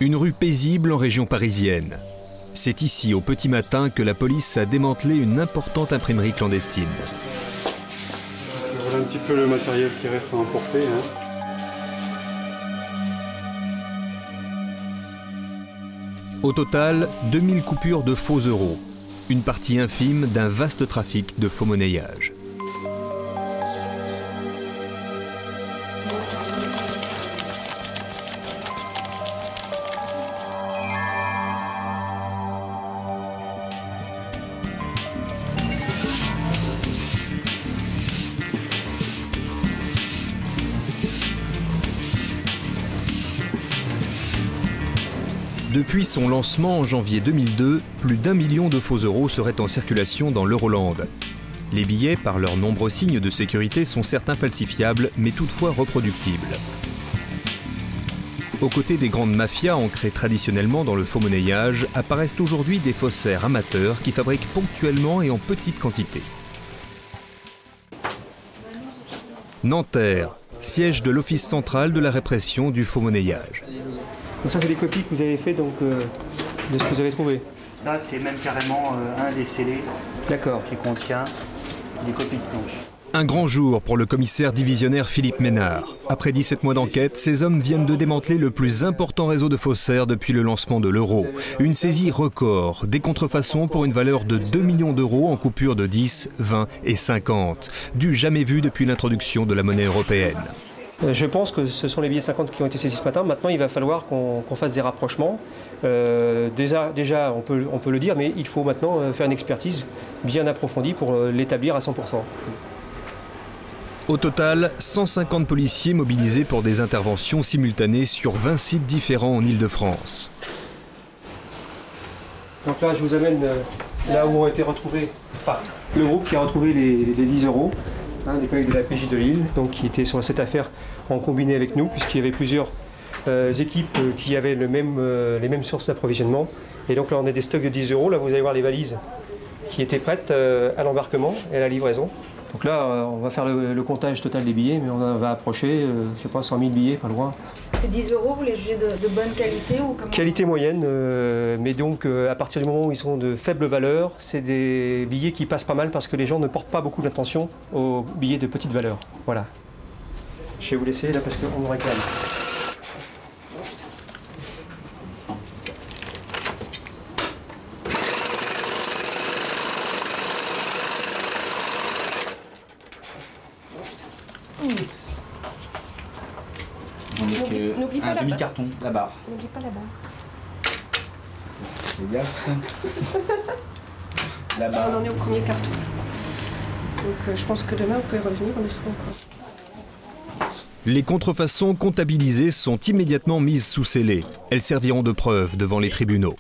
Une rue paisible en région parisienne. C'est ici, au petit matin, que la police a démantelé une importante imprimerie clandestine. Voilà un petit peu le matériel qui reste à emporter. Au total, 2000 coupures de faux euros. Une partie infime d'un vaste trafic de faux monnayage. Depuis son lancement en janvier 2002, plus d'1 million de faux euros seraient en circulation dans l'Euroland. Les billets, par leurs nombreux signes de sécurité, sont certes infalsifiables, mais toutefois reproductibles. Aux côtés des grandes mafias ancrées traditionnellement dans le faux monnayage, apparaissent aujourd'hui des faussaires amateurs qui fabriquent ponctuellement et en petite quantité. Nanterre, siège de l'Office central de la répression du faux monnayage. Donc ça, c'est les copies que vous avez fait donc, de ce que vous avez trouvé. Ça, c'est même carrément un des scellés qui contient des copies de planches. Un grand jour pour le commissaire divisionnaire Philippe Ménard. Après 17 mois d'enquête, ces hommes viennent de démanteler le plus important réseau de faussaires depuis le lancement de l'euro. Une saisie record, des contrefaçons pour une valeur de 2 millions d'euros en coupures de 10, 20 et 50. Du jamais vu depuis l'introduction de la monnaie européenne. Je pense que ce sont les billets de 50 qui ont été saisis ce matin. Maintenant, il va falloir qu'on fasse des rapprochements. Déjà, on peut le dire, mais il faut maintenant faire une expertise bien approfondie pour l'établir à 100%. Au total, 150 policiers mobilisés pour des interventions simultanées sur 20 sites différents en Île-de-France. Donc là, je vous amène là où ont été retrouvés, le groupe qui a retrouvé les 10 euros. Des collègues de la PJ de Lille, donc, qui étaient sur cette affaire en combiné avec nous, puisqu'il y avait plusieurs équipes qui avaient les mêmes sources d'approvisionnement. Et donc là, on a des stocks de 10 euros. Là, vous allez voir les valises qui étaient prêtes à l'embarquement et à la livraison. Donc là, on va faire le comptage total des billets, mais on va approcher, je sais pas, 100 000 billets, pas loin. Ces 10 euros, vous les jugez de bonne qualité ou comment? Qualité moyenne, mais donc à partir du moment où ils sont de faible valeur, c'est des billets qui passent pas mal parce que les gens ne portent pas beaucoup d'attention aux billets de petite valeur. Voilà. Je vais vous laisser là parce qu'on nous réclame. N'oublie pas un demi-carton, la barre. N'oublie pas la barre. Les glaces. La barre. On en est au premier carton. Donc je pense que demain, vous pouvez revenir, on y sera encore. Les contrefaçons comptabilisées sont immédiatement mises sous scellé. Elles serviront de preuve devant les tribunaux.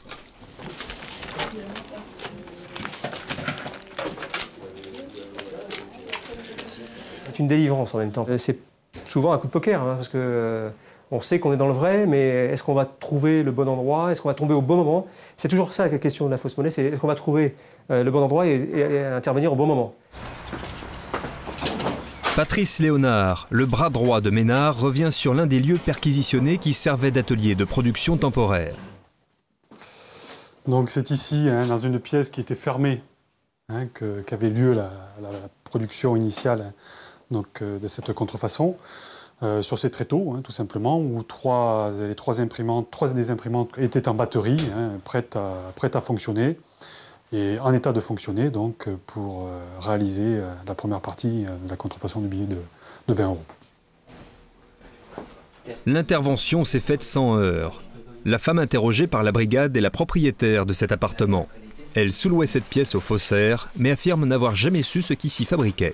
C'est une délivrance en même temps. C'est souvent un coup de poker, parce que on sait qu'on est dans le vrai, mais est-ce qu'on va trouver le bon endroit? Est-ce qu'on va tomber au bon moment? C'est toujours ça la question de la fausse monnaie, c'est est-ce qu'on va trouver le bon endroit et intervenir au bon moment? Patrice Léonard, le bras droit de Ménard, revient sur l'un des lieux perquisitionnés qui servait d'atelier de production temporaire. Donc c'est ici, dans une pièce qui était fermée, qu'avait lieu la production initiale de cette contrefaçon. Sur ces tréteaux, tout simplement, où trois des imprimantes étaient en batterie, prêtes à fonctionner, et en état de fonctionner, donc, pour réaliser la première partie de la contrefaçon du billet de 20 euros. L'intervention s'est faite sans heurts. La femme interrogée par la brigade est la propriétaire de cet appartement. Elle sous-louait cette pièce aux faussaires, mais affirme n'avoir jamais su ce qui s'y fabriquait.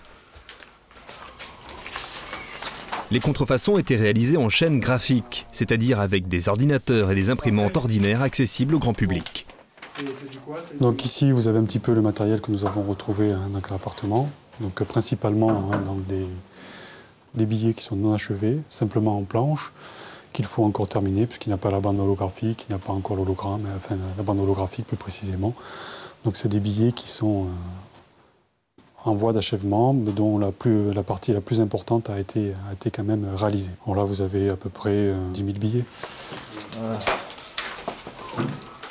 Les contrefaçons étaient réalisées en chaîne graphique, c'est-à-dire avec des ordinateurs et des imprimantes ordinaires accessibles au grand public. Donc ici, vous avez un petit peu le matériel que nous avons retrouvé dans l'appartement. Donc principalement des billets qui sont non achevés, simplement en planche, qu'il faut encore terminer, puisqu'il n'y a pas la bande holographique, il n'y a pas encore l'hologramme, enfin la bande holographique plus précisément. Donc c'est des billets qui sont en voie d'achèvement, dont la partie la plus importante a été quand même réalisée. Bon, là, vous avez à peu près 10 000 billets.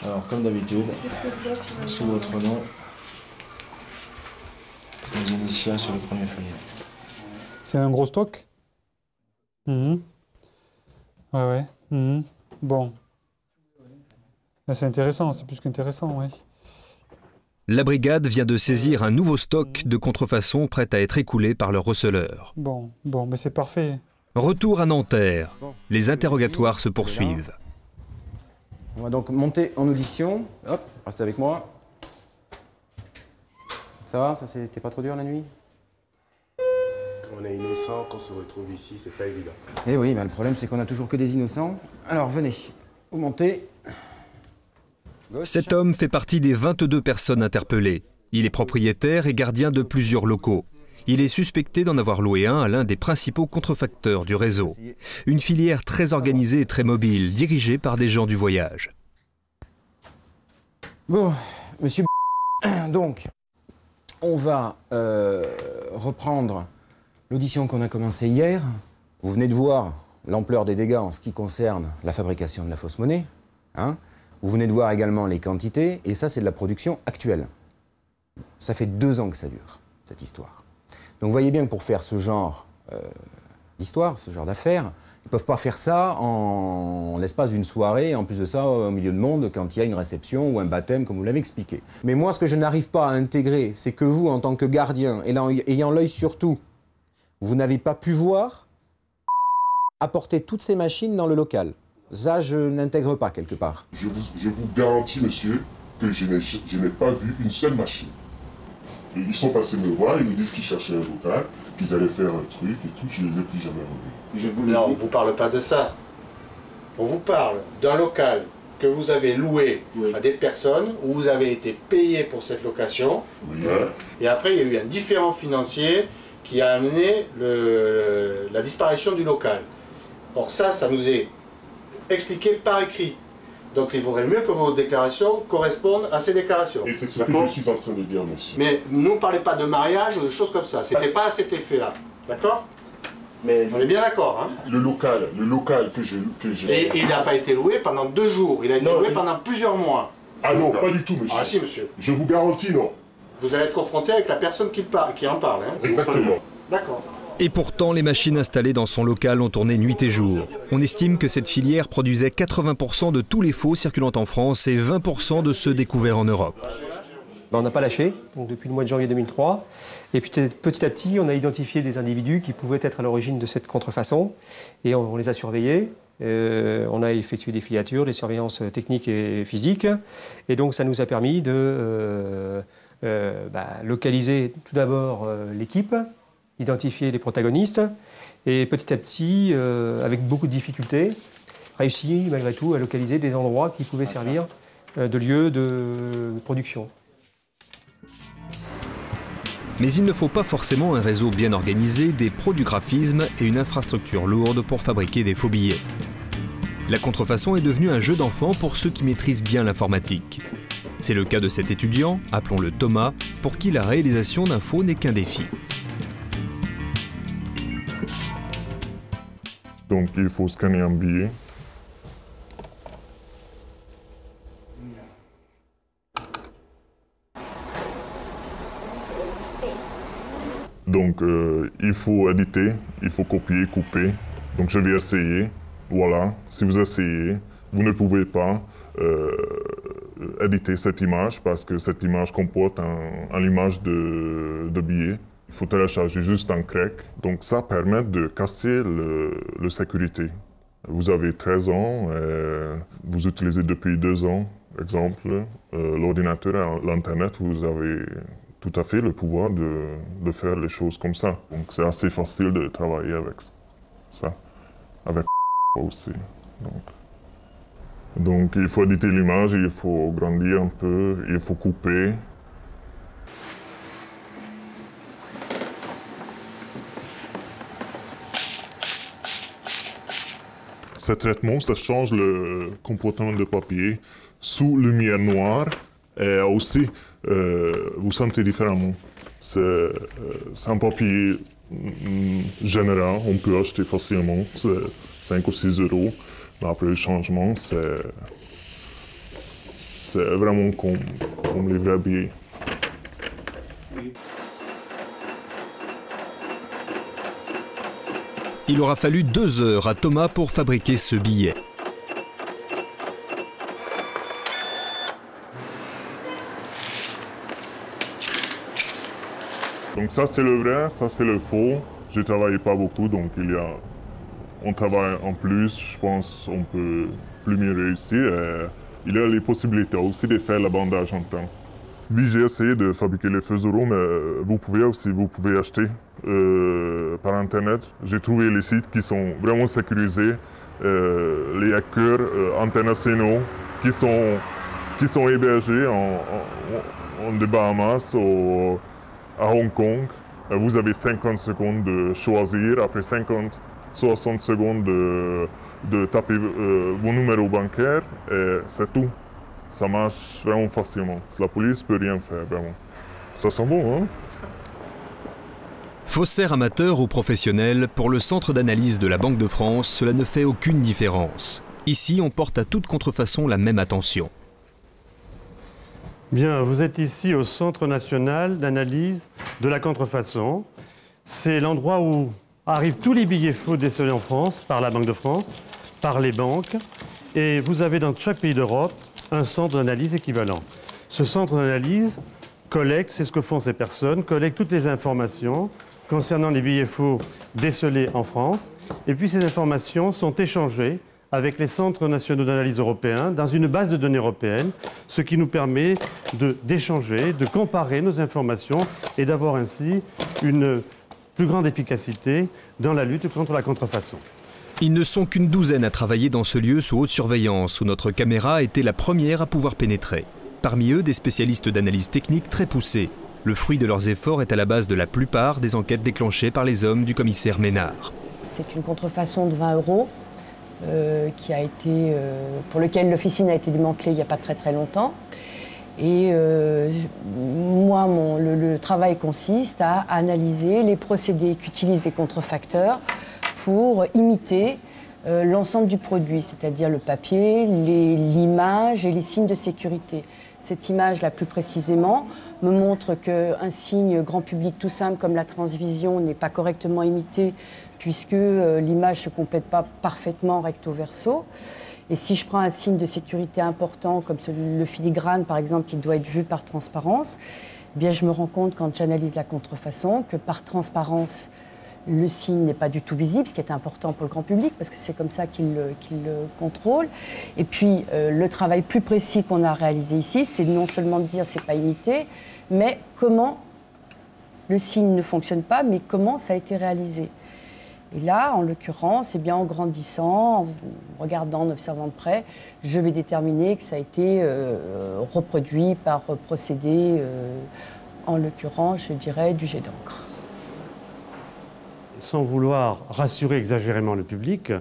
Alors, comme d'habitude, sous votre nom, les initiales sur le premier feuillet. C'est un gros stock? Ouais, ouais. Bon. C'est intéressant, c'est plus qu'intéressant, oui. La brigade vient de saisir un nouveau stock de contrefaçons prêt à être écoulé par leur receleur. Bon, mais c'est parfait. Retour à Nanterre. Les interrogatoires se poursuivent. On va donc monter en audition. Hop, restez avec moi. Ça va, ça c'était pas trop dur la nuit? Quand on est innocent, qu'on se retrouve ici, c'est pas évident. Eh oui, mais le problème c'est qu'on a toujours que des innocents. Alors venez, vous montez. Cet homme fait partie des 22 personnes interpellées. Il est propriétaire et gardien de plusieurs locaux. Il est suspecté d'en avoir loué un à l'un des principaux contrefacteurs du réseau. Une filière très organisée et très mobile, dirigée par des gens du voyage. Bon, monsieur donc, on va reprendre l'audition qu'on a commencée hier. Vous venez de voir l'ampleur des dégâts en ce qui concerne la fabrication de la fausse monnaie. Hein. Vous venez de voir également les quantités, et ça c'est de la production actuelle. Ça fait 2 ans que ça dure, cette histoire. Donc vous voyez bien que pour faire ce genre d'histoire, ce genre d'affaires, ils ne peuvent pas faire ça en l'espace d'une soirée, et en plus de ça, au milieu de monde, quand il y a une réception ou un baptême, comme vous l'avez expliqué. Mais moi, ce que je n'arrive pas à intégrer, c'est que vous, en tant que gardien, et là, ayant l'œil sur tout, vous n'avez pas pu voir apporter toutes ces machines dans le local. Ça, je n'intègre pas quelque part. Je vous garantis, monsieur, que je n'ai pas vu une seule machine. Ils sont passés me voir, ils me disent qu'ils cherchaient un local, qu'ils allaient faire un truc et tout, je ne les ai plus jamais revus. Non, on ne vous parle pas de ça. On vous parle d'un local que vous avez loué à des personnes, où vous avez été payé pour cette location. Oui. Et après, il y a eu un différend financier qui a amené la disparition du local. Or ça nous est expliqué par écrit. Donc il vaudrait mieux que vos déclarations correspondent à ces déclarations. Et c'est ce que je suis en train de dire, monsieur. Mais ne parlez pas de mariage ou de choses comme ça. C'était pas à cet effet-là. D'accord? Mais on est bien d'accord, hein? Le local que j'ai... Et il n'a pas été loué pendant 2 jours. Il a été loué pendant plusieurs mois. Ah non, pas du tout, monsieur. Ah si, monsieur. Je vous garantis, non. Vous allez être confronté avec la personne qui en parle, hein? Exactement. D'accord. Et pourtant, les machines installées dans son local ont tourné nuit et jour. On estime que cette filière produisait 80% de tous les faux circulant en France et 20% de ceux découverts en Europe. On n'a pas lâché, donc depuis le mois de janvier 2003. Et puis petit à petit, on a identifié des individus qui pouvaient être à l'origine de cette contrefaçon. Et on les a surveillés. On a effectué des filatures, des surveillances techniques et physiques. Et donc ça nous a permis de localiser tout d'abord l'équipe, identifier les protagonistes, et petit à petit, avec beaucoup de difficultés, réussi malgré tout à localiser des endroits qui pouvaient servir de lieu de production. Mais il ne faut pas forcément un réseau bien organisé, des pros du graphisme et une infrastructure lourde pour fabriquer des faux billets. La contrefaçon est devenue un jeu d'enfant pour ceux qui maîtrisent bien l'informatique. C'est le cas de cet étudiant, appelons-le Thomas, pour qui la réalisation d'un faux n'est qu'un défi. Donc il faut scanner un billet. Donc il faut éditer, il faut copier, couper. Donc je vais essayer. Voilà, si vous essayez, vous ne pouvez pas éditer cette image parce que cette image comporte une image de billet. Il faut télécharger juste un crack. Donc ça permet de casser la sécurité. Vous avez 13 ans, vous utilisez depuis 2 ans, exemple, l'ordinateur et l'Internet, vous avez tout à fait le pouvoir de faire les choses comme ça. Donc c'est assez facile de travailler avec ça, avec aussi. Donc il faut éditer l'image, il faut grandir un peu, il faut couper. Ce traitement, ça change le comportement du papier sous lumière noire et aussi vous sentez différemment. C'est un papier général, on peut acheter facilement, c'est 5 ou 6 euros. Mais après le changement, c'est vraiment comme les vrais billets. Il aura fallu 2 heures à Thomas pour fabriquer ce billet. Donc ça c'est le vrai, ça c'est le faux. Je ne travaillais pas beaucoup, donc on travaille en plus, je pense qu'on peut plus mieux réussir. Et il y a les possibilités aussi de faire la bande argentin. Oui, j'ai essayé de fabriquer les feux euros, mais vous pouvez acheter par internet. J'ai trouvé les sites qui sont vraiment sécurisés, les hackers internationaux qui sont hébergés en des Bahamas, à Hong Kong. Vous avez 50 secondes de choisir, après 60 secondes de taper vos numéros bancaires, et c'est tout. Ça marche vraiment facilement. La police ne peut rien faire, vraiment. Ça sent bon, hein? Faussaire amateur ou professionnel, pour le centre d'analyse de la Banque de France, cela ne fait aucune différence. Ici, on porte à toute contrefaçon la même attention. Bien, vous êtes ici au Centre national d'analyse de la contrefaçon. C'est l'endroit où arrivent tous les billets faux décelés en France par la Banque de France, par les banques. Et vous avez dans chaque pays d'Europe un centre d'analyse équivalent. Ce centre d'analyse collecte, c'est ce que font ces personnes, collecte toutes les informations concernant les billets faux décelés en France. Et puis ces informations sont échangées avec les centres nationaux d'analyse européens dans une base de données européenne, ce qui nous permet d'échanger, de comparer nos informations et d'avoir ainsi une plus grande efficacité dans la lutte contre la contrefaçon. Ils ne sont qu'une douzaine à travailler dans ce lieu sous haute surveillance, où notre caméra était la première à pouvoir pénétrer. Parmi eux, des spécialistes d'analyse technique très poussés. Le fruit de leurs efforts est à la base de la plupart des enquêtes déclenchées par les hommes du commissaire Ménard. C'est une contrefaçon de 20 €. Pour lequel l'officine a été démantelée il n'y a pas très longtemps. Et moi, le travail consiste à analyser les procédés qu'utilisent les contrefacteurs pour imiter l'ensemble du produit, c'est-à-dire le papier, l'image et les signes de sécurité. Cette image, là plus précisément, me montre qu'un signe grand public tout simple comme la transvision n'est pas correctement imité puisque l'image ne se complète pas parfaitement recto verso. Et si je prends un signe de sécurité important comme le filigrane par exemple qui doit être vu par transparence, eh bien je me rends compte quand j'analyse la contrefaçon que par transparence le signe n'est pas du tout visible, ce qui est important pour le grand public parce que c'est comme ça qu'il le contrôle. Et puis le travail plus précis qu'on a réalisé ici, c'est non seulement de dire c'est pas imité, mais comment le signe ne fonctionne pas, mais comment ça a été réalisé. Et là, en l'occurrence, eh bien, en grandissant, en regardant, en observant de près, je vais déterminer que ça a été reproduit par procédé, en l'occurrence, je dirais, du jet d'encre. Sans vouloir rassurer exagérément le public,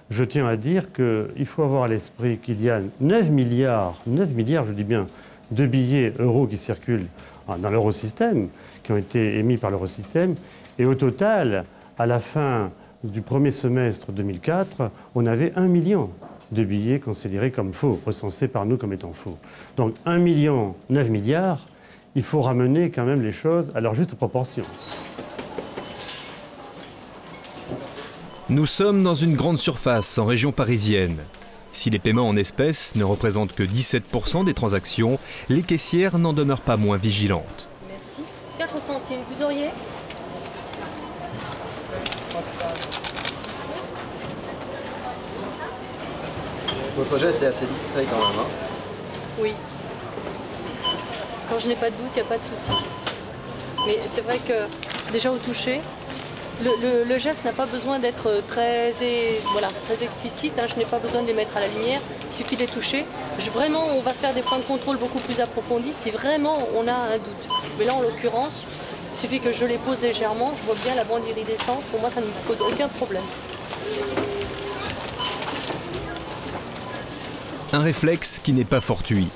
je tiens à dire qu'il faut avoir à l'esprit qu'il y a 9 milliards, je dis bien, de billets euros qui circulent dans l'eurosystème, qui ont été émis par l'eurosystème, et au total, à la fin du premier semestre 2004, on avait 1 million de billets considérés comme faux, recensés par nous comme étant faux. Donc 1 million, 9 milliards, il faut ramener quand même les choses à leur juste proportion. Nous sommes dans une grande surface en région parisienne. Si les paiements en espèces ne représentent que 17% des transactions, les caissières n'en demeurent pas moins vigilantes. Merci. 4 centimes, vous auriez ? Votre geste est assez discret quand même, hein? Oui. Quand je n'ai pas de doute, il n'y a pas de souci. Mais c'est vrai que déjà au toucher, le geste n'a pas besoin d'être très explicite, hein. Je n'ai pas besoin de les mettre à la lumière, il suffit de les toucher. Vraiment, on va faire des points de contrôle beaucoup plus approfondis si vraiment on a un doute. Mais là, en l'occurrence, il suffit que je les pose légèrement, je vois bien la bande iridescente, pour moi ça ne me pose aucun problème. Un réflexe qui n'est pas fortuit.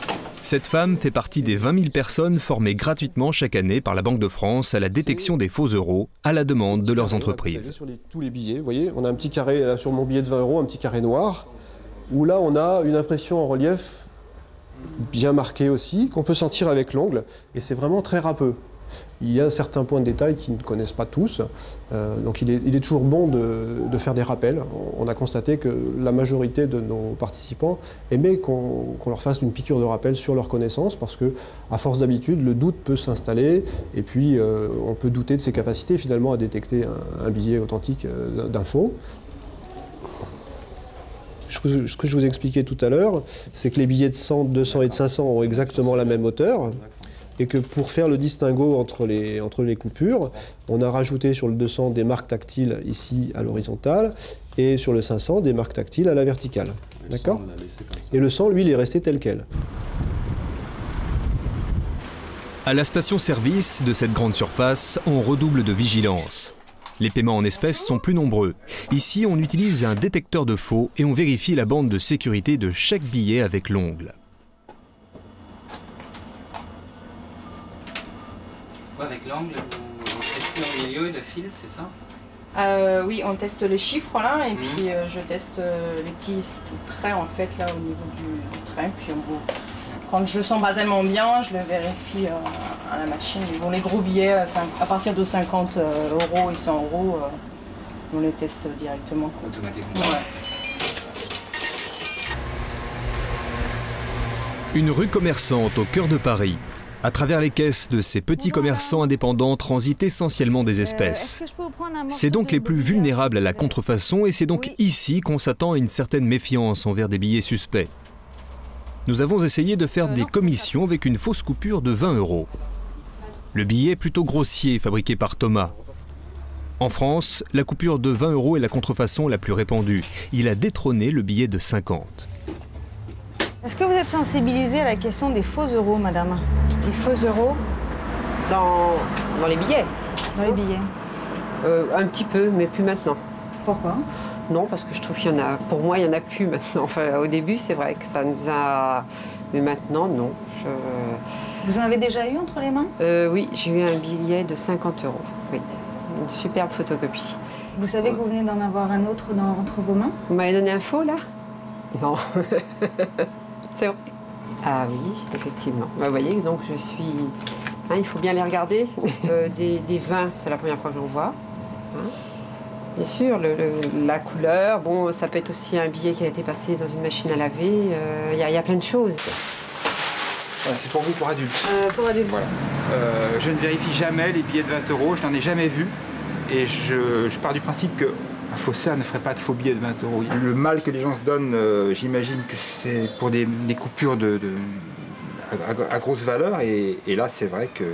Cette femme fait partie des 20 000 personnes formées gratuitement chaque année par la Banque de France à la détection des faux euros à la demande de leurs entreprises. Sur tous les billets, vous voyez, on a un petit carré là sur mon billet de 20 €, un petit carré noir, où là on a une impression en relief bien marqué aussi, qu'on peut sentir avec l'ongle, et c'est vraiment très râpeux. Il y a certains points de détail qu'ils ne connaissent pas tous, donc il est toujours bon de faire des rappels. On a constaté que la majorité de nos participants aimaient qu'on leur fasse une piqûre de rappel sur leurs connaissances, parce que, à force d'habitude, le doute peut s'installer, et puis on peut douter de ses capacités finalement à détecter un billet authentique d'un faux. Ce que je vous ai expliqué tout à l'heure, c'est que les billets de 100, 200 et de 500 ont exactement la même hauteur, et que pour faire le distinguo entre les coupures, on a rajouté sur le 200 des marques tactiles ici à l'horizontale, et sur le 500 des marques tactiles à la verticale. D'accord ? Et le 100, lui, il est resté tel quel. À la station-service de cette grande surface, on redouble de vigilance. Les paiements en espèces sont plus nombreux. Ici, on utilise un détecteur de faux et on vérifie la bande de sécurité de chaque billet avec l'ongle. Avec l'angle, vous testez au milieu le fil, c'est ça? Oui, on teste les chiffres là, et puis je teste les petits traits en fait là au niveau du trait. Puis quand je le sens pas tellement bien, je le vérifie à la machine. Bon, les gros billets, à partir de 50 € et 100 €, on les teste directement. Automatiquement. Ouais. Une rue commerçante au cœur de Paris. À travers les caisses de ces petits commerçants indépendants transitent essentiellement des espèces. C'est donc les plus vulnérables à la contrefaçon et c'est donc ici qu'on s'attend à une certaine méfiance envers des billets suspects. Nous avons essayé de faire des commissions avec une fausse coupure de 20 €. Le billet plutôt grossier fabriqué par Thomas. En France, la coupure de 20 € est la contrefaçon la plus répandue. Il a détrôné le billet de 50. Est-ce que vous êtes sensibilisée à la question des faux euros, madame? Des faux euros dans les billets? Dans les billets? Un petit peu, mais plus maintenant. Pourquoi? Non, parce que je trouve qu'il y en a... Pour moi, il n'y en a plus maintenant. Enfin, au début, c'est vrai que ça nous a... Mais maintenant, non. Vous en avez déjà eu entre les mains? Oui, j'ai eu un billet de 50 €. Oui, une superbe photocopie. Vous savez que vous venez d'en avoir un autre entre vos mains? Vous m'avez donné un faux, là? Non. C'est vrai. Ah oui, effectivement. Bah, vous voyez, donc je suis... Hein, il faut bien les regarder. Des vins, c'est la première fois que j'en vois. Hein. Bien sûr, la couleur, bon, ça peut être aussi un billet qui a été passé dans une machine à laver. Il y a plein de choses. Voilà, c'est pour vous, pour adultes. Pour adultes. Voilà. Je ne vérifie jamais les billets de 20 €, je n'en ai jamais vu. Et je pars du principe que un faussaire ne ferait pas de faux billets de 20 €. Le mal que les gens se donnent, j'imagine que c'est pour des coupures à grosse valeur. Et là, c'est vrai que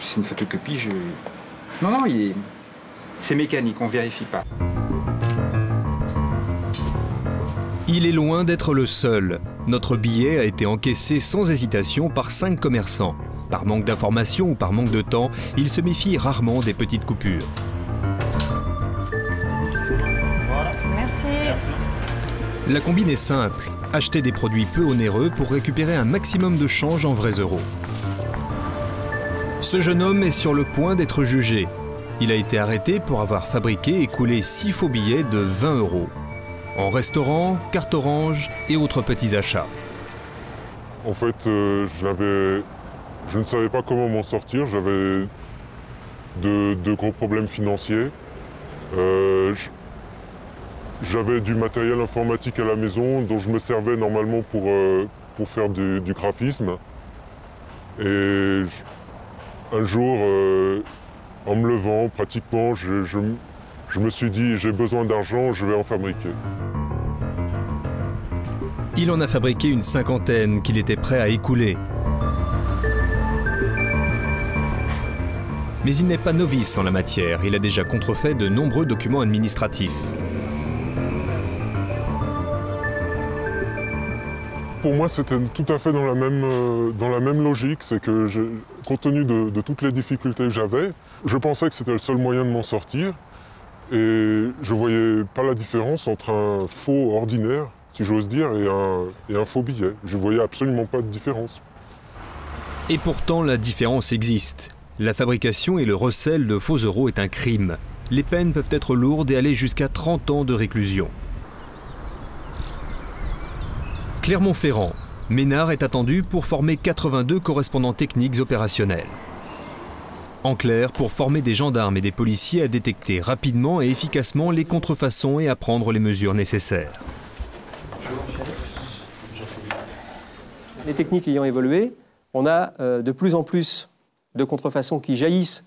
c'est une photocopie. Non, c'est mécanique, on ne vérifie pas. Il est loin d'être le seul. Notre billet a été encaissé sans hésitation par 5 commerçants. Par manque d'informations ou par manque de temps, ils se méfient rarement des petites coupures. Merci. La combine est simple. Acheter des produits peu onéreux pour récupérer un maximum de change en vrais euros. Ce jeune homme est sur le point d'être jugé. Il a été arrêté pour avoir fabriqué et coulé 6 faux billets de 20 €. En restaurant, carte orange et autres petits achats. En fait, je ne savais pas comment m'en sortir. J'avais de gros problèmes financiers. J'avais du matériel informatique à la maison dont je me servais normalement pour faire du graphisme. Et un jour, en me levant, pratiquement, je me suis dit, j'ai besoin d'argent, je vais en fabriquer. Il en a fabriqué une 50aine qu'il était prêt à écouler. Mais il n'est pas novice en la matière, il a déjà contrefait de nombreux documents administratifs. Pour moi, c'était tout à fait dans la même logique, c'est que compte tenu de toutes les difficultés que j'avais, je pensais que c'était le seul moyen de m'en sortir. Et je ne voyais pas la différence entre un faux ordinaire, si j'ose dire, et un faux billet. Je ne voyais absolument pas de différence. Et pourtant, la différence existe. La fabrication et le recel de faux euros est un crime. Les peines peuvent être lourdes et aller jusqu'à 30 ans de réclusion. Clermont-Ferrand. Ménard est attendu pour former 82 correspondants techniques opérationnels. En clair, pour former des gendarmes et des policiers à détecter rapidement et efficacement les contrefaçons et à prendre les mesures nécessaires. Les techniques ayant évolué, on a de plus en plus de contrefaçons qui jaillissent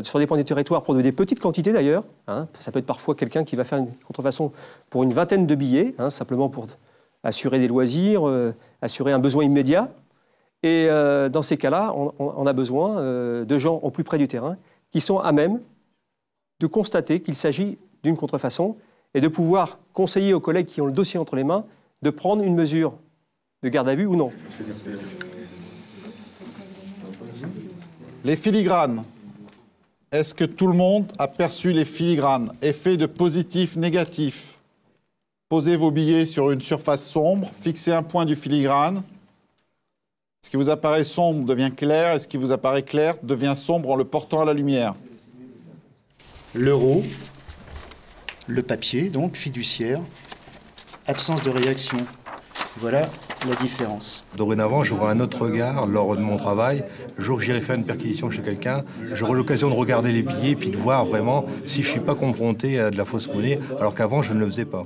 sur des points du territoire pour des petites quantités d'ailleurs. Hein. Ça peut être parfois quelqu'un qui va faire une contrefaçon pour une vingtaine de billets, hein, simplement pour assurer des loisirs, assurer un besoin immédiat. Et dans ces cas-là, on a besoin de gens au plus près du terrain qui sont à même de constater qu'il s'agit d'une contrefaçon et de pouvoir conseiller aux collègues qui ont le dossier entre les mains de prendre une mesure de garde à vue ou non. Les filigranes. Est-ce que tout le monde a perçu les filigranes? Effet de positif, négatif. Posez vos billets sur une surface sombre, fixez un point du filigrane. Ce qui vous apparaît sombre devient clair, et ce qui vous apparaît clair devient sombre en le portant à la lumière. L'euro, le papier, donc fiduciaire, absence de réaction. Voilà la différence. Dorénavant, j'aurai un autre regard lors de mon travail. Le jour que j'irai faire une perquisition chez quelqu'un, j'aurai l'occasion de regarder les billets et puis de voir vraiment si je ne suis pas confronté à de la fausse monnaie, alors qu'avant, je ne le faisais pas.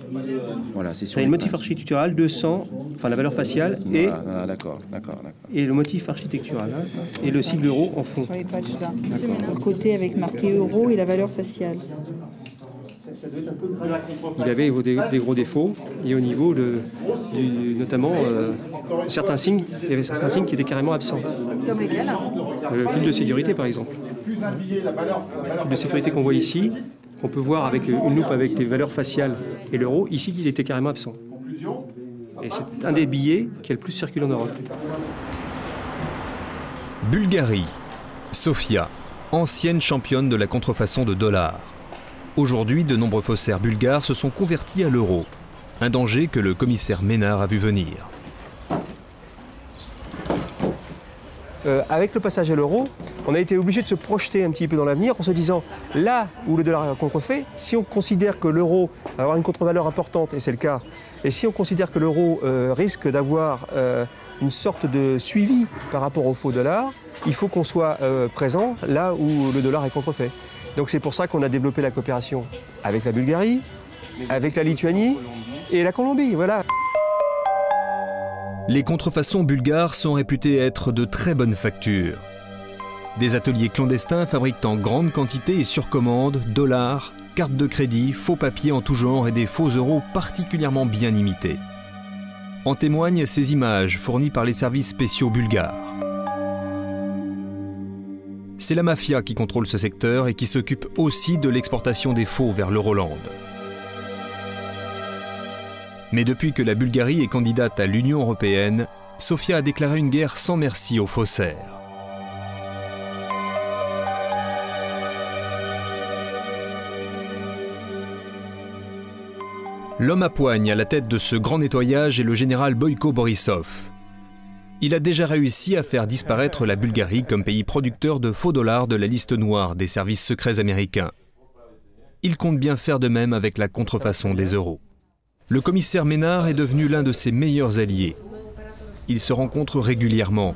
Voilà, c'est sur le motif architectural, 200, enfin la valeur faciale, et, et le motif architectural, hein, et le sigle euro en fond. Sur les patchs là. Au côté avec marqué euro et la valeur faciale. Il avait des gros défauts, et au niveau notamment certains signes, il y avait certains signes qui étaient carrément absents. Comme lesquels? Le fil de sécurité par exemple. Le fil de sécurité qu'on voit ici, qu'on peut voir avec une loupe avec les valeurs faciales et l'euro, ici il était carrément absent. Et c'est un des billets qui a le plus circulé en Europe. Bulgarie. Sofia, ancienne championne de la contrefaçon de dollars. Aujourd'hui, de nombreux faussaires bulgares se sont convertis à l'euro. Un danger que le commissaire Ménard a vu venir. Avec le passage à l'euro, on a été obligé de se projeter un petit peu dans l'avenir en se disant, là où le dollar est contrefait, si on considère que l'euro va avoir une contre-valeur importante, et c'est le cas, et si on considère que l'euro risque d'avoir une sorte de suivi par rapport au faux dollar, il faut qu'on soit présent là où le dollar est contrefait. Donc c'est pour ça qu'on a développé la coopération avec la Bulgarie, avec la Lituanie et la Colombie, voilà. Les contrefaçons bulgares sont réputées être de très bonne facture. Des ateliers clandestins fabriquent en grande quantité et sur commande dollars, cartes de crédit, faux papiers en tout genre et des faux euros particulièrement bien imités. En témoignent ces images fournies par les services spéciaux bulgares. C'est la mafia qui contrôle ce secteur et qui s'occupe aussi de l'exportation des faux vers l'Euroland. Mais depuis que la Bulgarie est candidate à l'Union européenne, Sofia a déclaré une guerre sans merci aux faussaires. L'homme à poigne à la tête de ce grand nettoyage est le général Boyko Borisov. Il a déjà réussi à faire disparaître la Bulgarie comme pays producteur de faux dollars de la liste noire des services secrets américains. Il compte bien faire de même avec la contrefaçon des euros. Le commissaire Ménard est devenu l'un de ses meilleurs alliés. Ils se rencontrent régulièrement.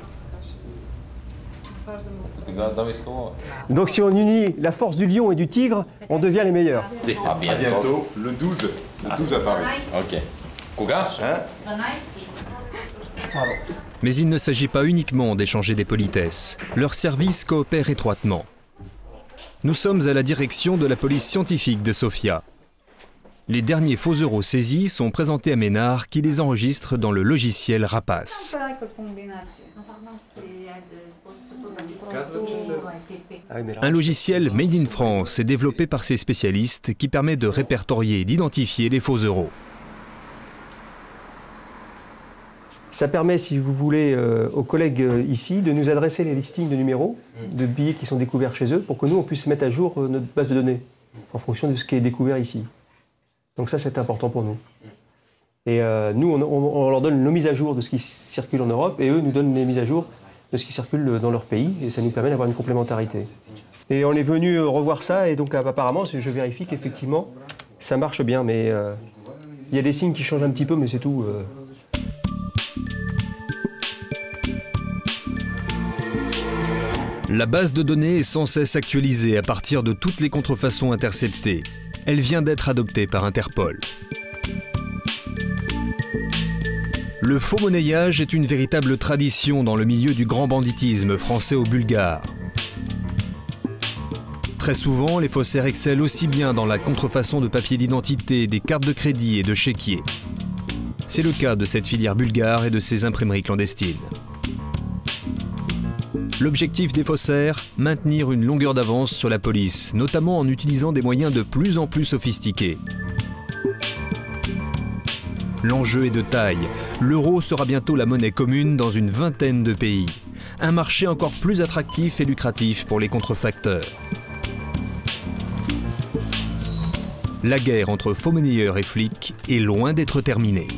Donc si on unit la force du lion et du tigre, on devient les meilleurs. À bientôt, le 12 à Paris. Ok. Kogash, hein? Mais il ne s'agit pas uniquement d'échanger des politesses. Leurs services coopèrent étroitement. Nous sommes à la direction de la police scientifique de Sofia. Les derniers faux euros saisis sont présentés à Ménard qui les enregistre dans le logiciel Rapace. Un logiciel made in France est développé par ces spécialistes qui permet de répertorier et d'identifier les faux euros. Ça permet, si vous voulez, aux collègues ici de nous adresser les listings de numéros de billets qui sont découverts chez eux pour que nous, on puisse mettre à jour notre base de données en fonction de ce qui est découvert ici. Donc ça, c'est important pour nous. Et nous, on leur donne nos mises à jour de ce qui circule en Europe et eux nous donnent les mises à jour de ce qui circule dans leur pays et ça nous permet d'avoir une complémentarité. Et on est venu revoir ça et donc apparemment, je vérifie qu'effectivement, ça marche bien. Mais il y a des signes qui changent un petit peu, mais c'est tout. La base de données est sans cesse actualisée à partir de toutes les contrefaçons interceptées. Elle vient d'être adoptée par Interpol. Le faux monnayage est une véritable tradition dans le milieu du grand banditisme français ou bulgare. Très souvent, les faussaires excellent aussi bien dans la contrefaçon de papiers d'identité, des cartes de crédit et de chéquiers. C'est le cas de cette filière bulgare et de ses imprimeries clandestines. L'objectif des faussaires, maintenir une longueur d'avance sur la police, notamment en utilisant des moyens de plus en plus sophistiqués. L'enjeu est de taille. L'euro sera bientôt la monnaie commune dans une vingtaine de pays. Un marché encore plus attractif et lucratif pour les contrefacteurs. La guerre entre faux monnayeurs et flics est loin d'être terminée.